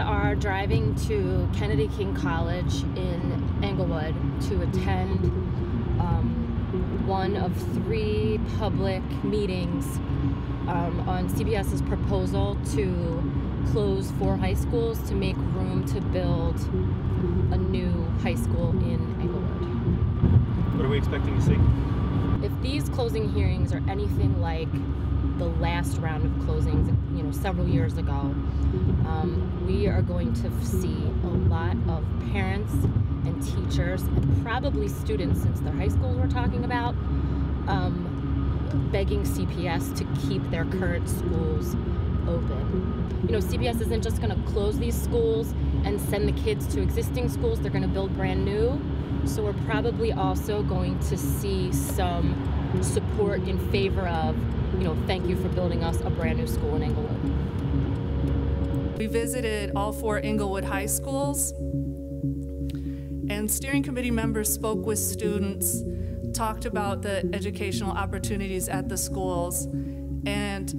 are driving to Kennedy King College in Englewood to attend one of 3 public meetings on CBS's proposal to close 4 high schools to make room to build a new high school in Englewood. What are we expecting to see? If these closing hearings are anything like the last round of closings, several years ago, we are going to see a lot of parents and teachers and probably students, since they're high schools we're talking about, begging CPS to keep their current schools open. CPS isn't just going to close these schools and send the kids to existing schools. They're going to build brand new. So we're probably also going to see some support in favor of, thank you for building us a brand new school in Englewood. We visited all 4 Englewood high schools, and steering committee members spoke with students, talked about the educational opportunities at the schools, and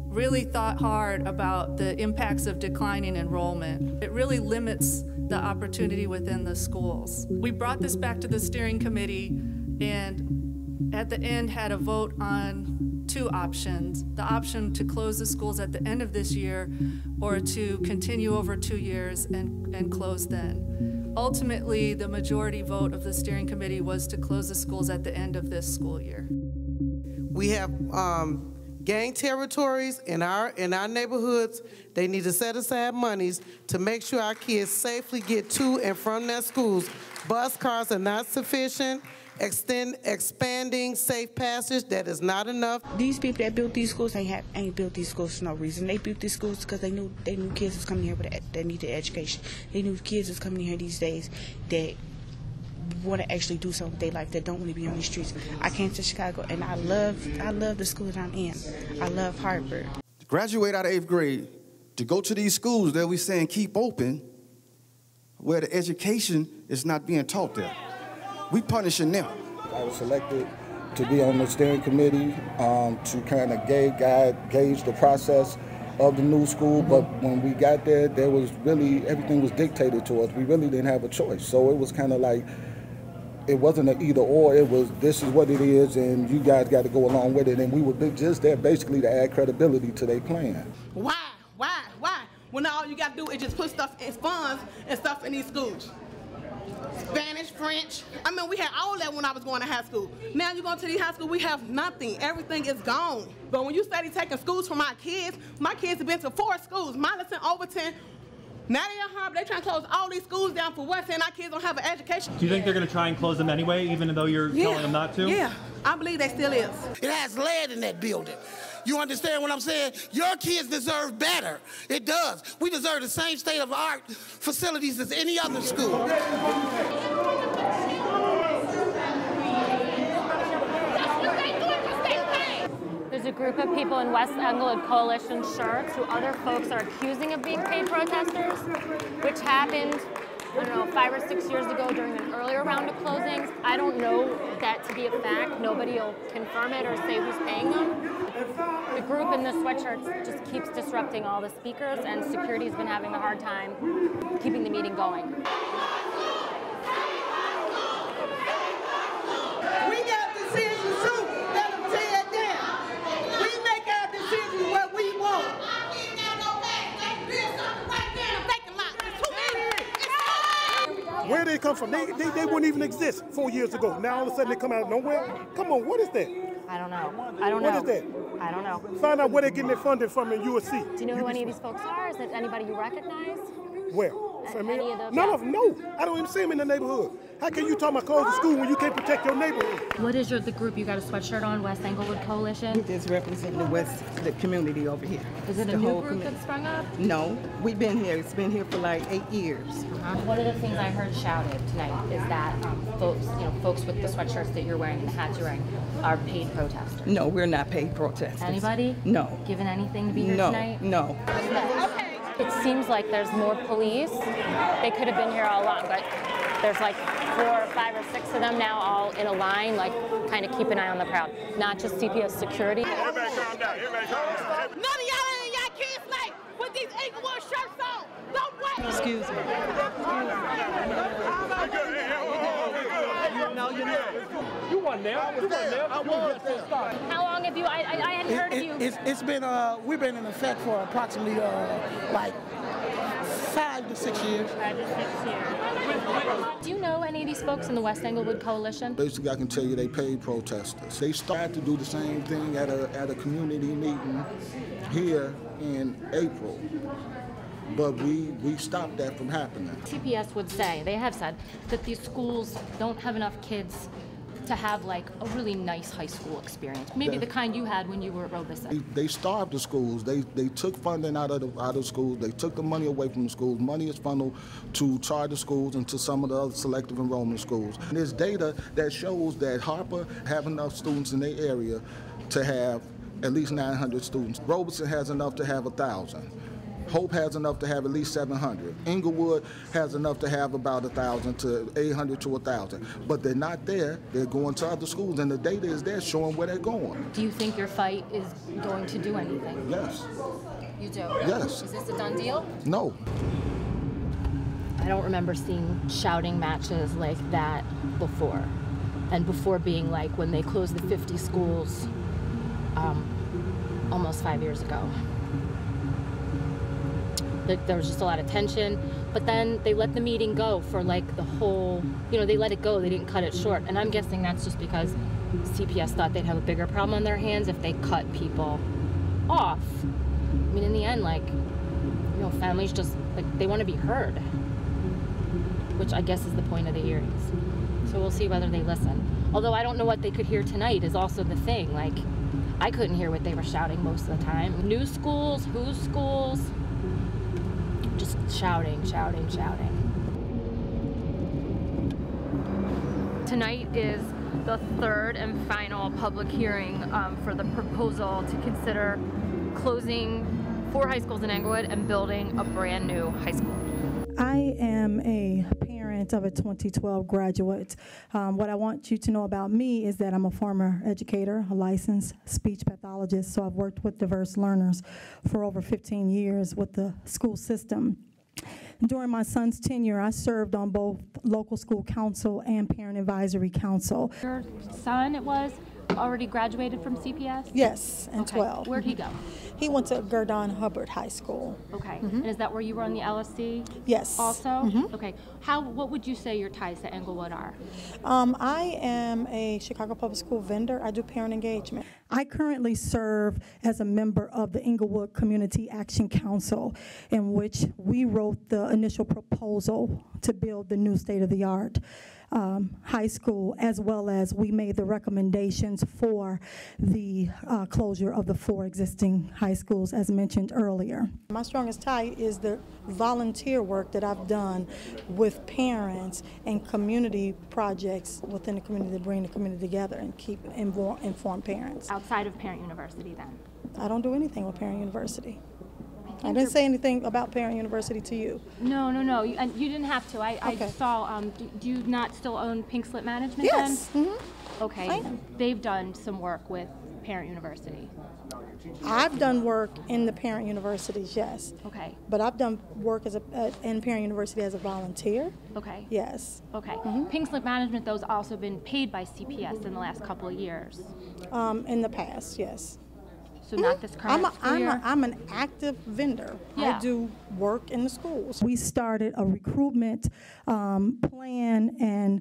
really thought hard about the impacts of declining enrollment. It really limits the opportunity within the schools. We brought this back to the steering committee and at the end had a vote on 2 options. The option to close the schools at the end of this year or to continue over 2 years and close then. Ultimately, the majority vote of the steering committee was to close the schools at the end of this school year. We have gang territories in our neighborhoods. They need to set aside monies to make sure our kids safely get to and from their schools. Bus cars are not sufficient. Expanding safe passage, that is not enough. These people that built these schools ain't built these schools for no reason. They built these schools because they knew kids was coming here that needed education. They knew kids was coming here these days that want to actually do something with their life, that don't want to be on the streets. I came to Chicago and I love the school that I'm in. I love Harper. To graduate out of 8th grade, to go to these schools that we're saying keep open, where the education is not being taught there. We punishing them. I was selected to be on the steering committee to kind of gauge the process of the new school, but when we got there, everything was dictated to us. We really didn't have a choice. So it was kind of like, it wasn't an either or, it was this is what it is and you guys got to go along with it. And we were just there basically to add credibility to their plan. Why? When all you got to do is just put stuff in funds and stuff in these schools. Spanish, French. We had all that when I was going to high school. Now you go to these high schools, we have nothing. Everything is gone. But when you study taking schools from my kids have been to 4 schools. Mine is in Overton. Now they're in Harper. They're trying to close all these schools down for what? Saying our kids don't have an education. Do you think they're going to try and close them anyway, even though you're telling them not to? Yeah, I believe they still is. It has lead in that building. You understand what I'm saying? Your kids deserve better. It does. We deserve the same state-of-the-art facilities as any other school. There's a group of people in West Englewood Coalition shirts who other folks are accusing of being paid protesters, which happened, 5 or 6 years ago during an earlier round of closings. I don't know that to be a fact. Nobody will confirm it or say who's paying them. The group in the sweatshirts just keeps disrupting all the speakers, and security's been having a hard time keeping the meeting going. We got decisions too that'll tear it down. We make our decisions what we want. Where they come from? They wouldn't even exist 4 years ago. Now all of a sudden they come out of nowhere? Come on, what is that? I don't know. What is that? I don't know. Find out where they're getting their funding from in USC. Do you know who any of these folks are? Is it anybody you recognize? Where? Any of those? None of them, no. I don't even see them in the neighborhood. How can you talk about closing school when you can't protect your neighborhood? What is the group you got a sweatshirt on, West Englewood Coalition? We just represent the community over here. Is it a new group that sprung up? No, we've been here. It's been here for like 8 years. One of the things I heard shouted tonight is that folks with the sweatshirts that you're wearing, the hats you're wearing, are paid protesters. No, we're not paid protesters. Anybody? No. Given anything to be here tonight? No. Okay. It seems like there's more police. They could have been here all along, but there's like 4 or 5 or 6 of them now all in a line, like kind of keep an eye on the crowd. Not just CPS security. Everybody calm down. None of y'all and y'all kids like with these Englewood shirts on. Don't Excuse me. You weren't there. I was there. I was there. How long have you? I hadn't heard of you. It's been we've been in effect for approximately like 5 to 6 years. 5 to 6 years. Do you know any of these folks in the West Englewood Coalition? Basically, I can tell you they paid protesters. They started to do the same thing at a community meeting here in April. But we stopped that from happening. CPS would say, they have said, that these schools don't have enough kids to have like a really nice high school experience. Maybe the kind you had when you were at Robeson. They starved the schools. They took funding out of schools. They took the money away from the schools. Money is funneled to charter schools and to some of the other selective enrollment schools. And there's data that shows that Harper have enough students in their area to have at least 900 students. Robeson has enough to have 1,000. Hope has enough to have at least 700. Englewood has enough to have about 1,000 to 800 to 1,000. But they're not there. They're going to other schools, and the data is there showing where they're going. Do you think your fight is going to do anything? Yes. You do? Yes. Is this a done deal? No. I don't remember seeing shouting matches like that before. And before being like when they closed the 50 schools almost 5 years ago. There was just a lot of tension, but then they let the meeting go for like the whole, they let it go, they didn't cut it short. And I'm guessing that's just because CPS thought they'd have a bigger problem on their hands if they cut people off. I mean, in the end, families just, they want to be heard, which I guess is the point of the hearings. So we'll see whether they listen. Although I don't know what they could hear tonight is also the thing. I couldn't hear what they were shouting most of the time. New schools, whose schools? Just shouting. Tonight is the third and final public hearing for the proposal to consider closing 4 high schools in Englewood and building a brand new high school. I am a parent of a 2012 graduate. What I want you to know about me is that I'm a former educator, a licensed speech pathologist, so I've worked with diverse learners for over 15 years with the school system. During my son's tenure, I served on both local school council and parent advisory council. Your son, it was, already graduated from CPS? Yes, in 12. Where'd he go? He went to Hougard High School. Okay, and is that where you were on the LSC? Yes. Also? Okay, what would you say your ties to Englewood are? I am a Chicago Public School vendor. I do parent engagement. I currently serve as a member of the Englewood Community Action Council, in which we wrote the initial proposal to build the new state-of-the-art high school, as well as we made the recommendations for the closure of the 4 existing high schools, as mentioned earlier. My strongest tie is the volunteer work that I've done with parents and community projects within the community to bring the community together and keep informed parents. Outside of Parent University, then? I don't do anything with Parent University. I didn't say anything about Parent University to you. No. You didn't have to. I saw, do you not still own Pink Slip Management then? Yes. Mm-hmm. Okay. They've done some work with Parent University. I've done work in the parent universities, yes. Okay. But I've done work in Parent University as a volunteer. Okay. Yes. Okay. Pink Slip Management, though, has also been paid by CPS in the last couple of years. In the past, yes. So not this current school year? I'm an active vendor. Yeah. I do work in the schools. We started a recruitment plan and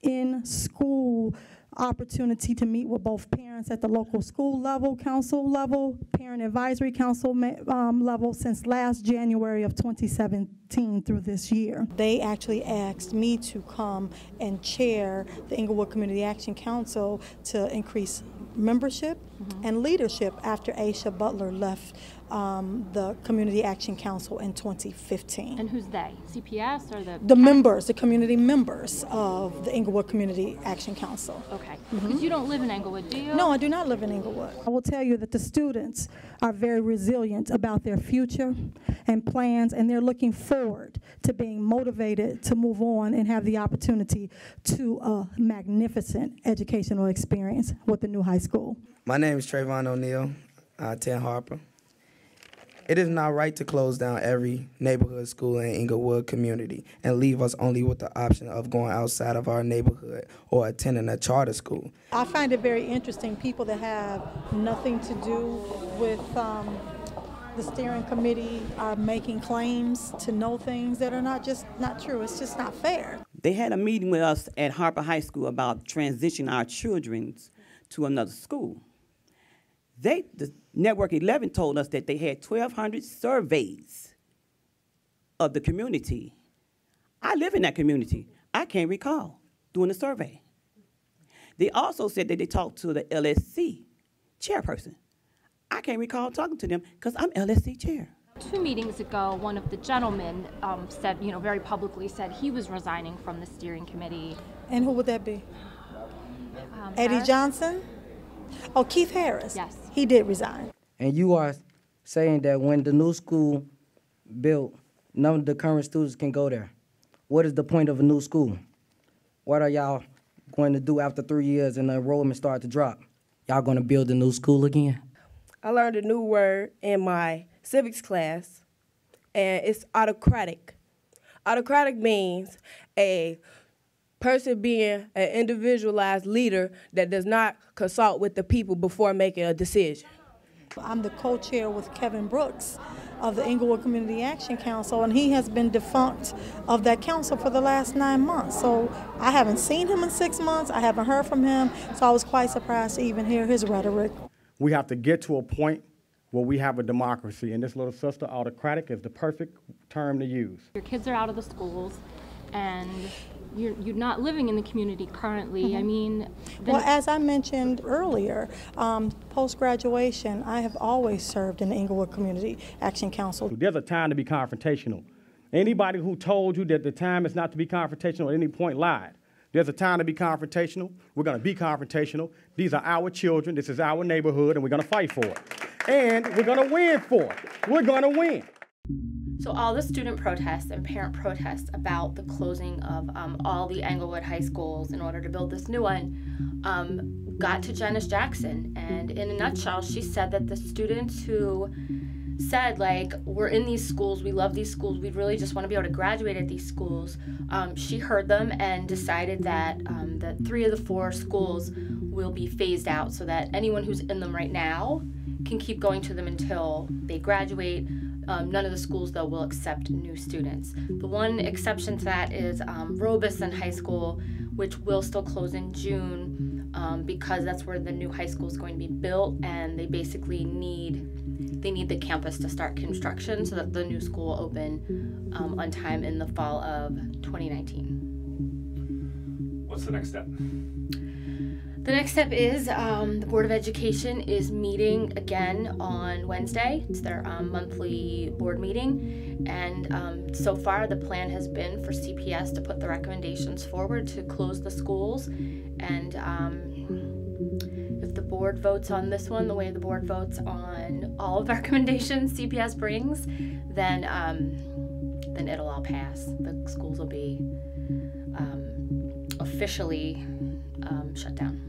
in-school opportunity to meet with both parents at the local school level, council level, parent advisory council level since last January of 2017 through this year. They actually asked me to come and chair the Englewood Community Action Council to increase membership and leadership after Aisha Butler left the Community Action Council in 2015. And who's they? CPS or the members, the community members of the Englewood Community Action Council. Okay. Because you don't live in Englewood, do you? No, I do not live in Englewood. I will tell you that the students are very resilient about their future and plans, and they're looking forward to being motivated to move on and have the opportunity to a magnificent educational experience with the new high school. My name is Trayvon O'Neal. I attend Harper. It is not right to close down every neighborhood school in Englewood community and leave us only with the option of going outside of our neighborhood or attending a charter school. I find it very interesting, people that have nothing to do with the steering committee are making claims to know things that are not true. It's just not fair. They had a meeting with us at Harper High School about transitioning our children to another school. The Network 11 told us that they had 1,200 surveys of the community. I live in that community. I can't recall doing a survey. They also said that they talked to the LSC chairperson. I can't recall talking to them because I'm LSC chair. 2 meetings ago, one of the gentlemen said, very publicly said he was resigning from the steering committee. And who would that be? Eddie Harris? Johnson? Oh, Keith Harris. Yes. He did resign. And you are saying that when the new school built, none of the current students can go there. What is the point of a new school? What are y'all going to do after 3 years and the enrollment start to drop? Y'all going to build a new school again? I learned a new word in my civics class, and it's autocratic. Autocratic means a person being an individualized leader that does not consult with the people before making a decision. I'm the co-chair with Kevin Brooks of the Englewood Community Action Council, and he has been defunct of that council for the last 9 months. So I haven't seen him in 6 months. I haven't heard from him, so I was quite surprised to even hear his rhetoric. We have to get to a point where we have a democracy, and this little sister, autocratic, is the perfect term to use. Your kids are out of the schools, and you're not living in the community currently. I mean, well, as I mentioned earlier, post-graduation, I have always served in the Englewood Community Action Council. There's a time to be confrontational. Anybody who told you that the time is not to be confrontational at any point lied. There's a time to be confrontational. We're going to be confrontational. These are our children. This is our neighborhood, and we're going to fight for it. And we're going to win for it. We're going to win. So all the student protests and parent protests about the closing of all the Englewood high schools in order to build this new one got to Janice Jackson. And in a nutshell, she said that the students who said, like, we're in these schools, we love these schools, we really just want to be able to graduate at these schools, she heard them and decided that that 3 of the 4 schools will be phased out so that anyone who's in them right now can keep going to them until they graduate. None of the schools, though, will accept new students. The one exception to that is Robeson High School, which will still close in June because that's where the new high school is going to be built, and they basically need the campus to start construction so that the new school will open on time in the fall of 2019. What's the next step? The next step is the Board of Education is meeting again on Wednesday. It's their monthly board meeting, and so far the plan has been for CPS to put the recommendations forward to close the schools, and if the board votes on this one the way the board votes on all of the recommendations CPS brings, then it'll all pass. The schools will be officially shut down.